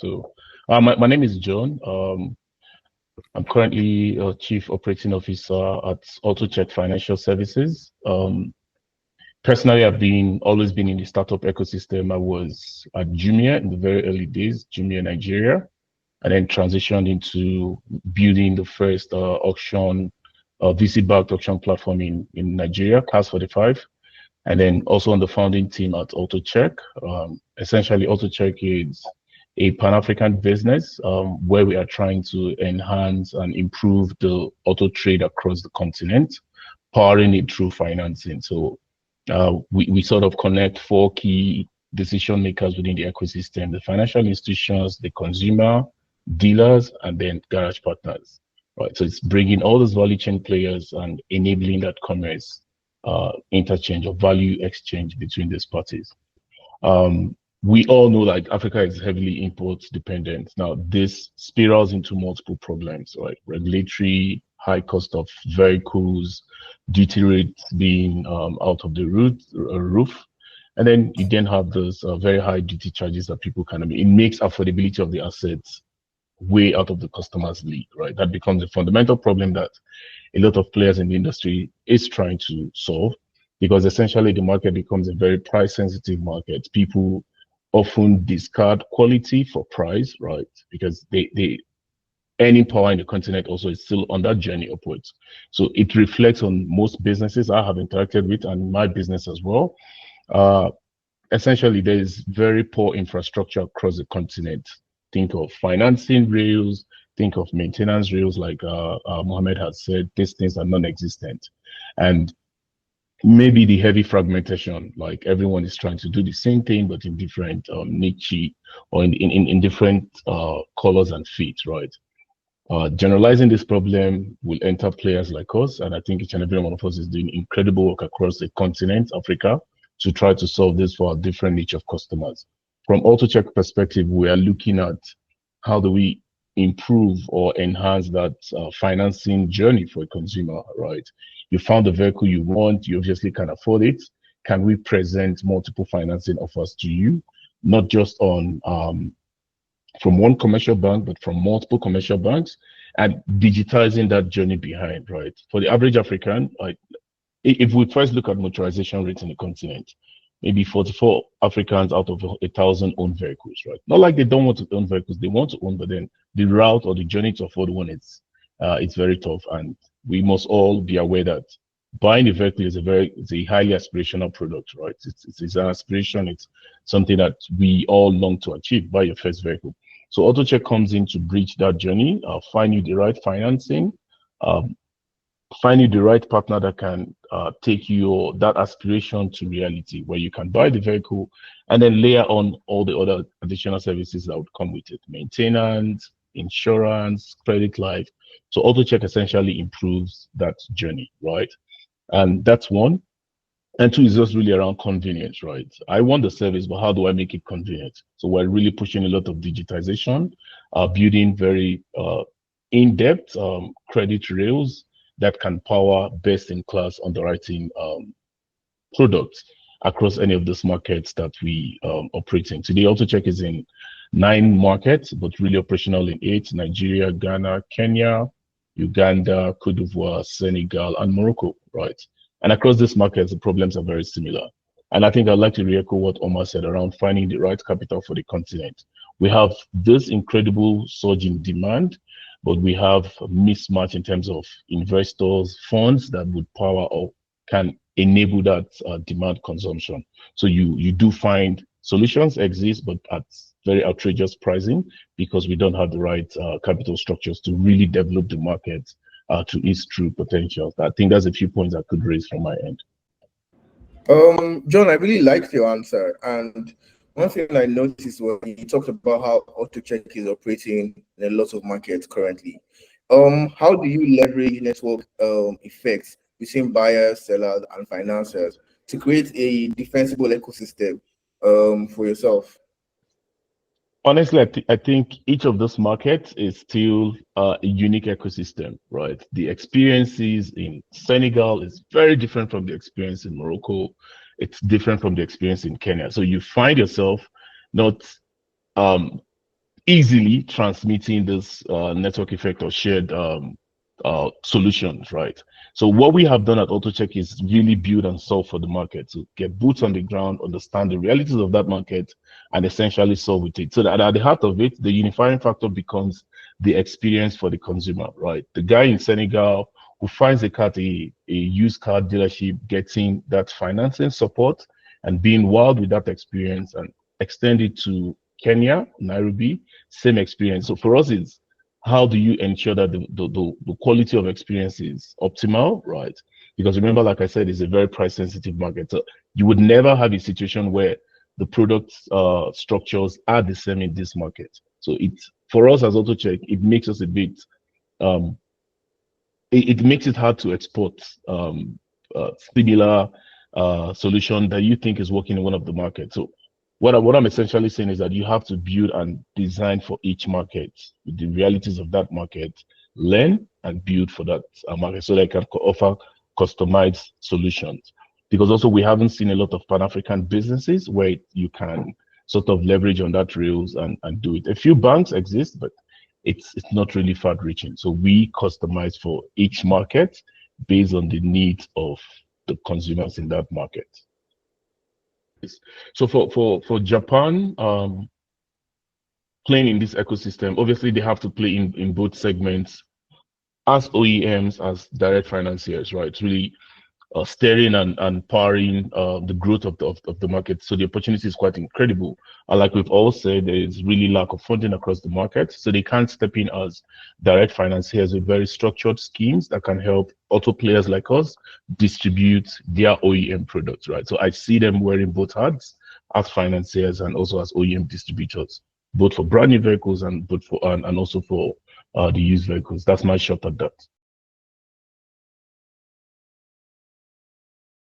So, my name is John. I'm currently Chief Operating Officer at Autochek Financial Services. Personally, always been in the startup ecosystem. I was at Jumia in the very early days, Jumia Nigeria, and then transitioned into building the first VC-backed auction platform in Nigeria, Cars 45, and then also on the founding team at Autochek. Essentially, Autochek is a Pan-African business where we are trying to enhance and improve the auto trade across the continent, powering it through financing. So we sort of connect four key decision makers within the ecosystem: the financial institutions, the consumer, dealers, and then garage partners. Right. So it's bringing all those value chain players and enabling that commerce interchange or value exchange between these parties. We all know that Africa is heavily import dependent. Now, this spirals into multiple problems, right? Regulatory, high cost of vehicles, duty rates being out of the roof. And then you then have those very high duty charges that people it makes affordability of the assets way out of the customer's league, right? That becomes a fundamental problem that a lot of players in the industry is trying to solve, because essentially the market becomes a very price sensitive market. People often discard quality for price, right? Because they earning power in the continent also is still on that journey upwards. So it reflects on most businesses I have interacted with and my business as well. Essentially, there is very poor infrastructure across the continent. Think of financing rails, think of maintenance rails, like Mohammed has said, these things are non-existent. And maybe the heavy fragmentation, like everyone is trying to do the same thing, but in different niche or in different colors and fits, right? Generalizing this problem will enter players like us, and I think each and every one of us is doing incredible work across the continent, Africa, to try to solve this for a different niche of customers. From Autochek perspective, we are looking at how do we improve or enhance that financing journey for a consumer, right? You found the vehicle you want, you obviously can afford it. Can we present multiple financing offers to you, not just on from one commercial bank, but from multiple commercial banks, and digitizing that journey behind, right? For the average African, if we first look at motorization rates in the continent, maybe 44 Africans out of 1,000 own vehicles, right? Not like they don't want to own vehicles, they want to own, but then the route or the journey to afford one, it's very tough. And we must all be aware that buying a vehicle is a highly aspirational product, right? It's an aspiration, it's something that we all long to achieve, buy your first vehicle. So Autochek comes in to bridge that journey, find you the right financing, find you the right partner that can take that aspiration to reality, where you can buy the vehicle and then layer on all the other additional services that would come with it: maintenance, insurance, credit life. So Autochek essentially improves that journey, right? And that's one. And two is just really around convenience, right? I want the service, but how do I make it convenient? So we're really pushing a lot of digitization, building very in-depth credit rails that can power best-in-class underwriting products across any of those markets that we operate in. Today, Autochek is in 9 markets, but really operational in 8: Nigeria, Ghana, Kenya, Uganda, Cote d'Ivoire, Senegal, and Morocco, right? And across these markets, the problems are very similar. And I think I'd like to re-echo what Omar said around finding the right capital for the continent. We have this incredible surge in demand, but we have a mismatch in terms of investors, funds that would power or can enable that demand consumption. So you do find solutions exist, but at very outrageous pricing, because we don't have the right capital structures to really develop the market to its true potential. I think that's a few points I could raise from my end. John, I really liked your answer. And one thing I noticed was you talked about how Autochek is operating in a lot of markets currently. How do you leverage network effects between buyers, sellers, and financiers to create a defensible ecosystem for yourself? Honestly, I think each of those markets is still a unique ecosystem, right? The experiences in Senegal is very different from the experience in Morocco. It's different from the experience in Kenya. So you find yourself not easily transmitting this network effect or shared solutions, right? So what we have done at Autochek is really build and solve for the market to get boots on the ground, understand the realities of that market, and essentially solve with it. So that at the heart of it, the unifying factor becomes the experience for the consumer, right? The guy in Senegal who finds a car at a used car dealership, getting that financing support and being wild with that experience and extend it to Kenya, Nairobi, same experience. So for us, it's how do you ensure that the quality of experience is optimal, right? Because remember, like I said, it's a very price sensitive market. So you would never have a situation where the product structures are the same in this market. So it's for us as Autocheck, it makes us a bit um, it makes it hard to export similar solution that you think is working in one of the markets. So what I'm essentially saying is that you have to build and design for each market with the realities of that market, learn and build for that market so they can offer customized solutions. Because also we haven't seen a lot of Pan-African businesses where you can sort of leverage on that rails and do it. A few banks exist, but it's not really far reaching. So we customize for each market based on the needs of the consumers in that market. So for Japan, playing in this ecosystem, obviously they have to play in both segments as OEMs, as direct financiers, right? It's really steering and powering the growth of the market. So the opportunity is quite incredible. And like we've all said, there is really lack of funding across the market. So they can't step in as direct financiers with very structured schemes that can help auto players like us distribute their OEM products, right? So I see them wearing both hats as financiers and also as OEM distributors, both for brand new vehicles and both for and also for the used vehicles. That's my shot at that.